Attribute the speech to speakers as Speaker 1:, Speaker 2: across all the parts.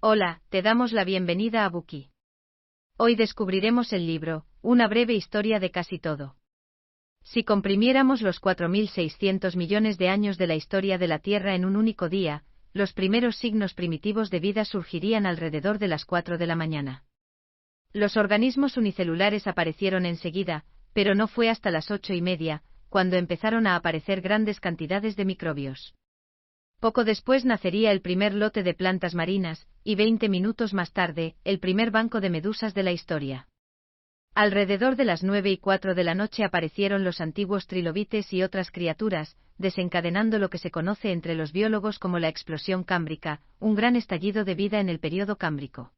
Speaker 1: Hola, te damos la bienvenida a Buki. Hoy descubriremos el libro, Una breve historia de casi todo. Si comprimiéramos los 4.600 millones de años de la historia de la Tierra en un único día, los primeros signos primitivos de vida surgirían alrededor de las 4 de la mañana. Los organismos unicelulares aparecieron enseguida, pero no fue hasta las 8:30, cuando empezaron a aparecer grandes cantidades de microbios. Poco después nacería el primer lote de plantas marinas, y 20 minutos más tarde, el primer banco de medusas de la historia. Alrededor de las 9:04 de la noche aparecieron los antiguos trilobites y otras criaturas, desencadenando lo que se conoce entre los biólogos como la explosión cámbrica, un gran estallido de vida en el período cámbrico.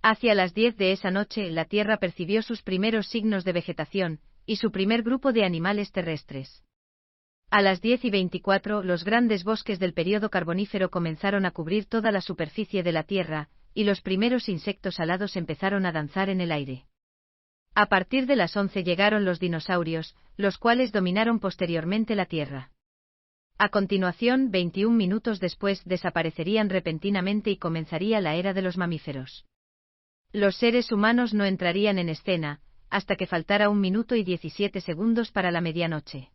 Speaker 1: Hacia las 10 de esa noche, la Tierra percibió sus primeros signos de vegetación, y su primer grupo de animales terrestres. A las 10:24, los grandes bosques del período carbonífero comenzaron a cubrir toda la superficie de la Tierra, y los primeros insectos alados empezaron a danzar en el aire. A partir de las 11 llegaron los dinosaurios, los cuales dominaron posteriormente la Tierra. A continuación, 21 minutos después, desaparecerían repentinamente y comenzaría la era de los mamíferos. Los seres humanos no entrarían en escena, hasta que faltara 1 minuto y 17 segundos para la medianoche.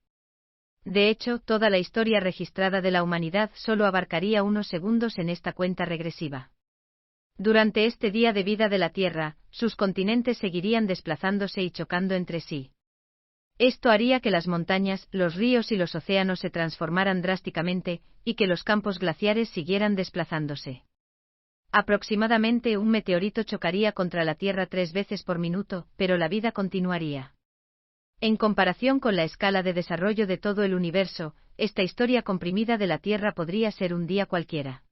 Speaker 1: De hecho, toda la historia registrada de la humanidad solo abarcaría unos segundos en esta cuenta regresiva. Durante este día de vida de la Tierra, sus continentes seguirían desplazándose y chocando entre sí. Esto haría que las montañas, los ríos y los océanos se transformaran drásticamente, y que los campos glaciares siguieran desplazándose. Aproximadamente un meteorito chocaría contra la Tierra 3 veces por minuto, pero la vida continuaría. En comparación con la escala de desarrollo de todo el universo, esta historia comprimida de la Tierra podría ser un día cualquiera.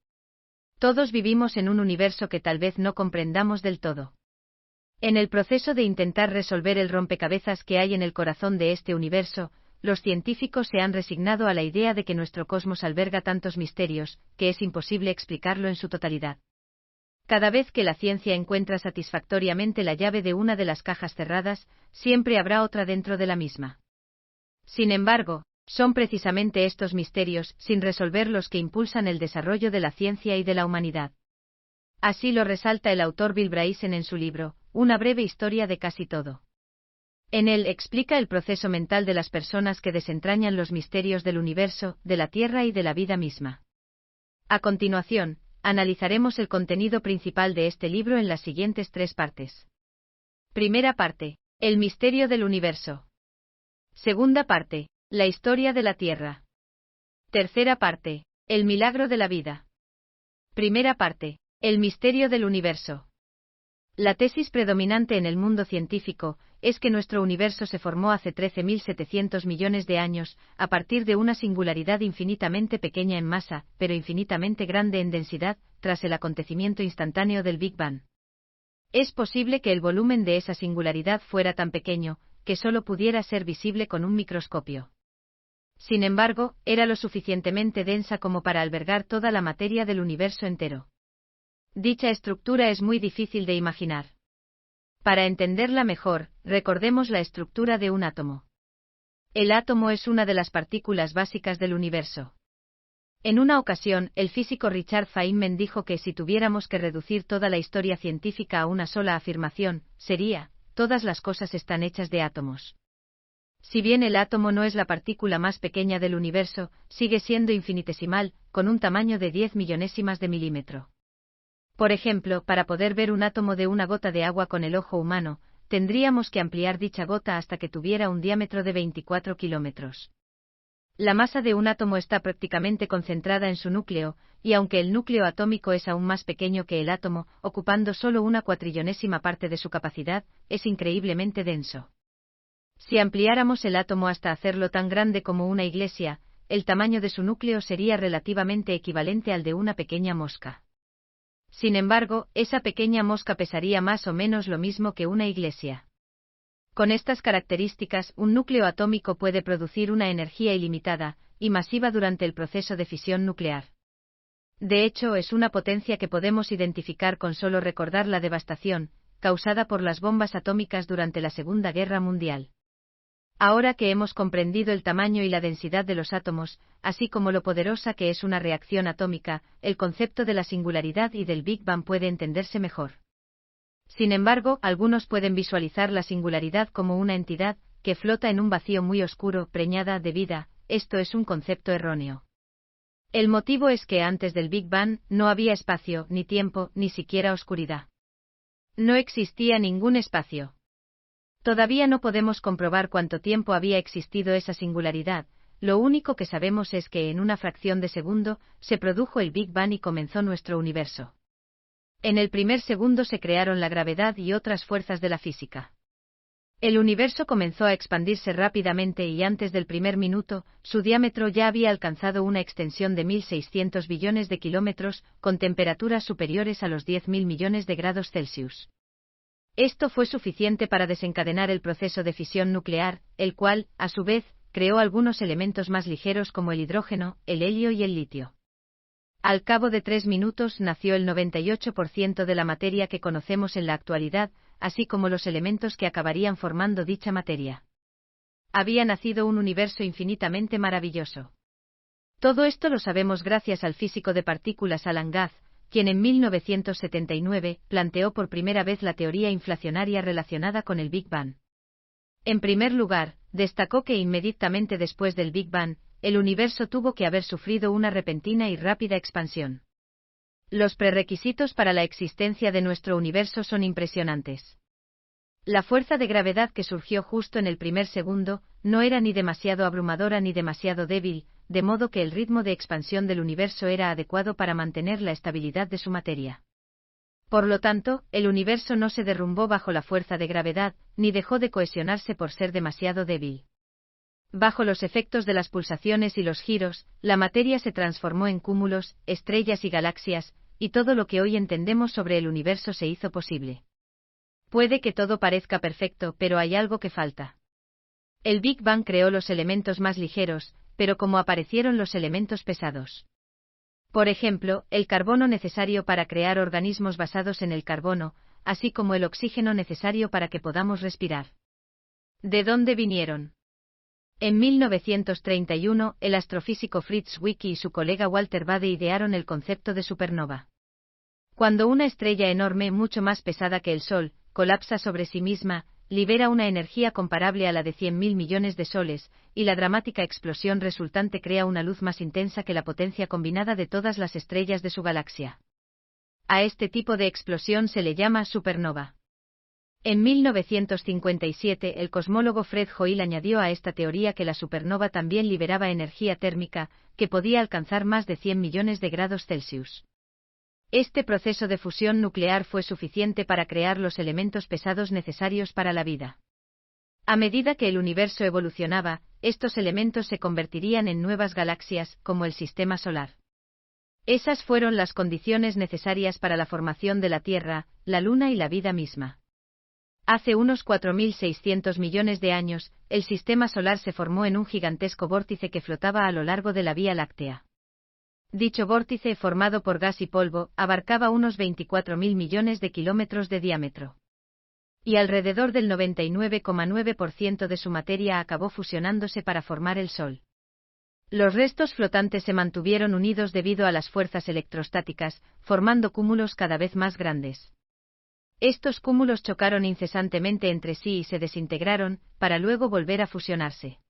Speaker 1: Todos vivimos en un universo que tal vez no comprendamos del todo. En el proceso de intentar resolver el rompecabezas que hay en el corazón de este universo, los científicos se han resignado a la idea de que nuestro cosmos alberga tantos misterios, que es imposible explicarlo en su totalidad. Cada vez que la ciencia encuentra satisfactoriamente la llave de una de las cajas cerradas, siempre habrá otra dentro de la misma. Sin embargo, son precisamente estos misterios, sin resolver, los que impulsan el desarrollo de la ciencia y de la humanidad. Así lo resalta el autor Bill Bryson en su libro, Una breve historia de casi todo. En él explica el proceso mental de las personas que desentrañan los misterios del universo, de la Tierra y de la vida misma. A continuación, analizaremos el contenido principal de este libro en las siguientes 3 partes. Primera parte, el misterio del universo. Segunda parte, la historia de la Tierra. Tercera parte, el milagro de la vida. Primera parte, el misterio del universo. La tesis predominante en el mundo científico es que nuestro universo se formó hace 13.700 millones de años, a partir de una singularidad infinitamente pequeña en masa, pero infinitamente grande en densidad, tras el acontecimiento instantáneo del Big Bang. Es posible que el volumen de esa singularidad fuera tan pequeño, que solo pudiera ser visible con un microscopio. Sin embargo, era lo suficientemente densa como para albergar toda la materia del universo entero. Dicha estructura es muy difícil de imaginar. Para entenderla mejor, recordemos la estructura de un átomo. El átomo es una de las partículas básicas del universo. En una ocasión, el físico Richard Feynman dijo que si tuviéramos que reducir toda la historia científica a una sola afirmación, sería: todas las cosas están hechas de átomos. Si bien el átomo no es la partícula más pequeña del universo, sigue siendo infinitesimal, con un tamaño de 10 millonésimas de milímetro. Por ejemplo, para poder ver un átomo de una gota de agua con el ojo humano, tendríamos que ampliar dicha gota hasta que tuviera un diámetro de 24 kilómetros. La masa de un átomo está prácticamente concentrada en su núcleo, y aunque el núcleo atómico es aún más pequeño que el átomo, ocupando solo una cuatrillonésima parte de su capacidad, es increíblemente denso. Si ampliáramos el átomo hasta hacerlo tan grande como una iglesia, el tamaño de su núcleo sería relativamente equivalente al de una pequeña mosca. Sin embargo, esa pequeña mosca pesaría más o menos lo mismo que una iglesia. Con estas características, un núcleo atómico puede producir una energía ilimitada y masiva durante el proceso de fisión nuclear. De hecho, es una potencia que podemos identificar con solo recordar la devastación causada por las bombas atómicas durante la Segunda Guerra Mundial. Ahora que hemos comprendido el tamaño y la densidad de los átomos, así como lo poderosa que es una reacción atómica, el concepto de la singularidad y del Big Bang puede entenderse mejor. Sin embargo, algunos pueden visualizar la singularidad como una entidad que flota en un vacío muy oscuro, preñada de vida. Esto es un concepto erróneo. El motivo es que antes del Big Bang no había espacio, ni tiempo, ni siquiera oscuridad. No existía ningún espacio. Todavía no podemos comprobar cuánto tiempo había existido esa singularidad, lo único que sabemos es que en una fracción de segundo se produjo el Big Bang y comenzó nuestro universo. En el primer segundo se crearon la gravedad y otras fuerzas de la física. El universo comenzó a expandirse rápidamente y antes del primer minuto, su diámetro ya había alcanzado una extensión de 1.600 billones de kilómetros, con temperaturas superiores a los 10.000 millones de grados Celsius. Esto fue suficiente para desencadenar el proceso de fisión nuclear, el cual, a su vez, creó algunos elementos más ligeros como el hidrógeno, el helio y el litio. Al cabo de 3 minutos nació el 98% de la materia que conocemos en la actualidad, así como los elementos que acabarían formando dicha materia. Había nacido un universo infinitamente maravilloso. Todo esto lo sabemos gracias al físico de partículas Alan Guth, quien en 1979 planteó por primera vez la teoría inflacionaria relacionada con el Big Bang. En primer lugar, destacó que inmediatamente después del Big Bang, el universo tuvo que haber sufrido una repentina y rápida expansión. Los prerequisitos para la existencia de nuestro universo son impresionantes. La fuerza de gravedad que surgió justo en el primer segundo no era ni demasiado abrumadora ni demasiado débil, de modo que el ritmo de expansión del universo era adecuado para mantener la estabilidad de su materia. Por lo tanto, el universo no se derrumbó bajo la fuerza de gravedad, ni dejó de cohesionarse por ser demasiado débil. Bajo los efectos de las pulsaciones y los giros, la materia se transformó en cúmulos, estrellas y galaxias, y todo lo que hoy entendemos sobre el universo se hizo posible. Puede que todo parezca perfecto, pero hay algo que falta. El Big Bang creó los elementos más ligeros, pero ¿cómo aparecieron los elementos pesados? Por ejemplo, el carbono necesario para crear organismos basados en el carbono, así como el oxígeno necesario para que podamos respirar. ¿De dónde vinieron? En 1931, el astrofísico Fritz Zwicky y su colega Walter Bade idearon el concepto de supernova. Cuando una estrella enorme, mucho más pesada que el Sol, colapsa sobre sí misma, libera una energía comparable a la de 100.000 millones de soles, y la dramática explosión resultante crea una luz más intensa que la potencia combinada de todas las estrellas de su galaxia. A este tipo de explosión se le llama supernova. En 1957, el cosmólogo Fred Hoyle añadió a esta teoría que la supernova también liberaba energía térmica, que podía alcanzar más de 100 millones de grados Celsius. Este proceso de fusión nuclear fue suficiente para crear los elementos pesados necesarios para la vida. A medida que el universo evolucionaba, estos elementos se convertirían en nuevas galaxias, como el Sistema Solar. Esas fueron las condiciones necesarias para la formación de la Tierra, la Luna y la vida misma. Hace unos 4.600 millones de años, el Sistema Solar se formó en un gigantesco vórtice que flotaba a lo largo de la Vía Láctea. Dicho vórtice, formado por gas y polvo, abarcaba unos 24.000 millones de kilómetros de diámetro. Y alrededor del 99,9% de su materia acabó fusionándose para formar el Sol. Los restos flotantes se mantuvieron unidos debido a las fuerzas electrostáticas, formando cúmulos cada vez más grandes. Estos cúmulos chocaron incesantemente entre sí y se desintegraron, para luego volver a fusionarse.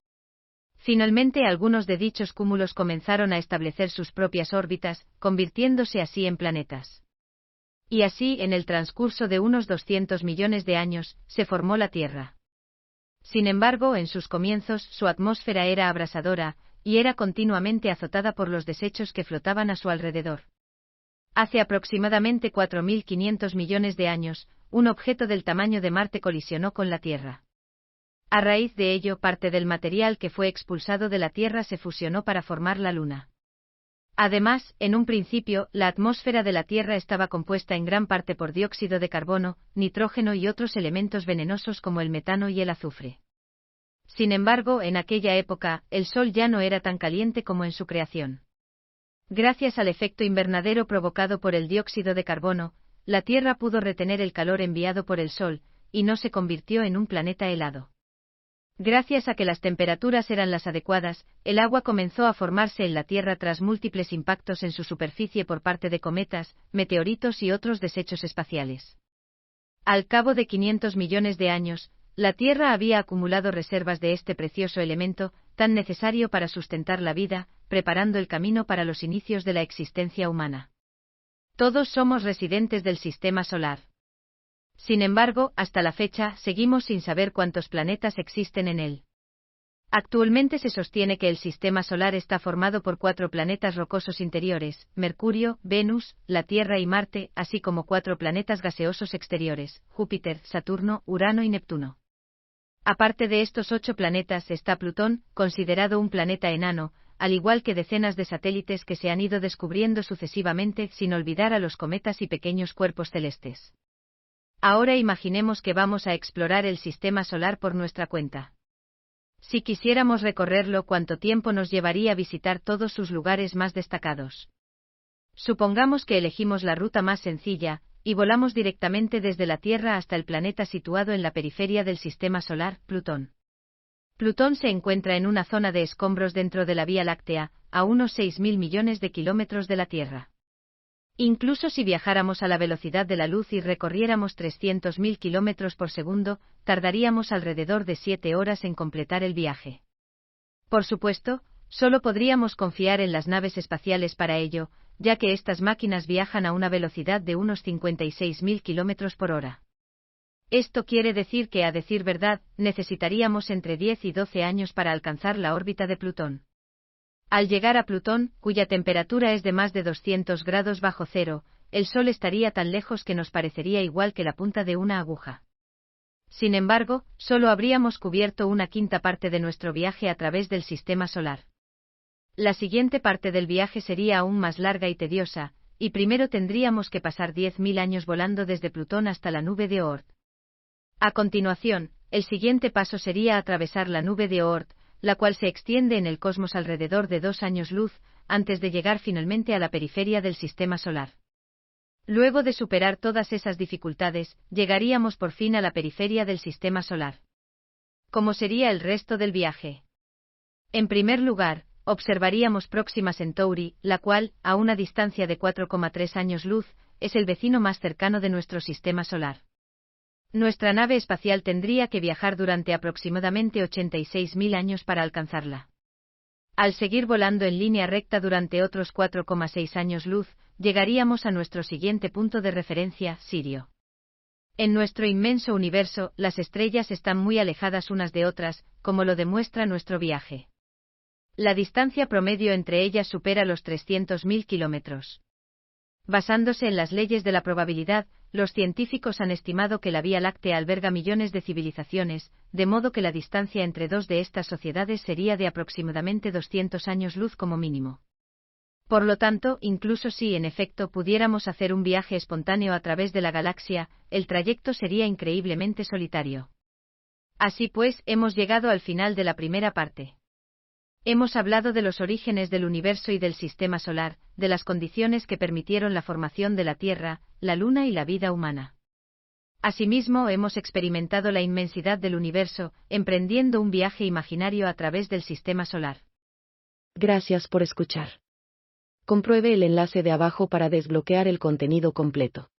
Speaker 1: Finalmente, algunos de dichos cúmulos comenzaron a establecer sus propias órbitas, convirtiéndose así en planetas. Y así, en el transcurso de unos 200 millones de años, se formó la Tierra. Sin embargo, en sus comienzos, su atmósfera era abrasadora, y era continuamente azotada por los desechos que flotaban a su alrededor. Hace aproximadamente 4.500 millones de años, un objeto del tamaño de Marte colisionó con la Tierra. A raíz de ello, parte del material que fue expulsado de la Tierra se fusionó para formar la Luna. Además, en un principio, la atmósfera de la Tierra estaba compuesta en gran parte por dióxido de carbono, nitrógeno y otros elementos venenosos como el metano y el azufre. Sin embargo, en aquella época, el Sol ya no era tan caliente como en su creación. Gracias al efecto invernadero provocado por el dióxido de carbono, la Tierra pudo retener el calor enviado por el Sol, y no se convirtió en un planeta helado. Gracias a que las temperaturas eran las adecuadas, el agua comenzó a formarse en la Tierra tras múltiples impactos en su superficie por parte de cometas, meteoritos y otros desechos espaciales. Al cabo de 500 millones de años, la Tierra había acumulado reservas de este precioso elemento, tan necesario para sustentar la vida, preparando el camino para los inicios de la existencia humana. Todos somos residentes del sistema solar. Sin embargo, hasta la fecha, seguimos sin saber cuántos planetas existen en él. Actualmente se sostiene que el sistema solar está formado por 4 planetas rocosos interiores, Mercurio, Venus, la Tierra y Marte, así como 4 planetas gaseosos exteriores, Júpiter, Saturno, Urano y Neptuno. Aparte de estos 8 planetas está Plutón, considerado un planeta enano, al igual que decenas de satélites que se han ido descubriendo sucesivamente, sin olvidar a los cometas y pequeños cuerpos celestes. Ahora imaginemos que vamos a explorar el sistema solar por nuestra cuenta. Si quisiéramos recorrerlo, ¿cuánto tiempo nos llevaría a visitar todos sus lugares más destacados? Supongamos que elegimos la ruta más sencilla, y volamos directamente desde la Tierra hasta el planeta situado en la periferia del sistema solar, Plutón. Plutón se encuentra en una zona de escombros dentro de la Vía Láctea, a unos 6.000 millones de kilómetros de la Tierra. Incluso si viajáramos a la velocidad de la luz y recorriéramos 300.000 kilómetros por segundo, tardaríamos alrededor de 7 horas en completar el viaje. Por supuesto, solo podríamos confiar en las naves espaciales para ello, ya que estas máquinas viajan a una velocidad de unos 56.000 kilómetros por hora. Esto quiere decir que, a decir verdad, necesitaríamos entre 10 y 12 años para alcanzar la órbita de Plutón. Al llegar a Plutón, cuya temperatura es de más de 200 grados bajo cero, el Sol estaría tan lejos que nos parecería igual que la punta de una aguja. Sin embargo, solo habríamos cubierto una quinta parte de nuestro viaje a través del sistema solar. La siguiente parte del viaje sería aún más larga y tediosa, y primero tendríamos que pasar 10.000 años volando desde Plutón hasta la nube de Oort. A continuación, el siguiente paso sería atravesar la nube de Oort, la cual se extiende en el cosmos alrededor de 2 años luz, antes de llegar finalmente a la periferia del sistema solar. Luego de superar todas esas dificultades, llegaríamos por fin a la periferia del sistema solar. ¿Cómo sería el resto del viaje? En primer lugar, observaríamos Próxima Centauri, la cual, a una distancia de 4,3 años luz, es el vecino más cercano de nuestro sistema solar. Nuestra nave espacial tendría que viajar durante aproximadamente 86.000 años para alcanzarla. Al seguir volando en línea recta durante otros 4,6 años luz, llegaríamos a nuestro siguiente punto de referencia, Sirio. En nuestro inmenso universo, las estrellas están muy alejadas unas de otras, como lo demuestra nuestro viaje. La distancia promedio entre ellas supera los 300.000 kilómetros. Basándose en las leyes de la probabilidad, los científicos han estimado que la Vía Láctea alberga millones de civilizaciones, de modo que la distancia entre 2 de estas sociedades sería de aproximadamente 200 años luz como mínimo. Por lo tanto, incluso si en efecto pudiéramos hacer un viaje espontáneo a través de la galaxia, el trayecto sería increíblemente solitario. Así pues, hemos llegado al final de la primera parte. Hemos hablado de los orígenes del universo y del sistema solar, de las condiciones que permitieron la formación de la Tierra, la Luna y la vida humana. Asimismo, hemos experimentado la inmensidad del universo, emprendiendo un viaje imaginario a través del sistema solar.
Speaker 2: Gracias por escuchar. Compruebe el enlace de abajo para desbloquear el contenido completo.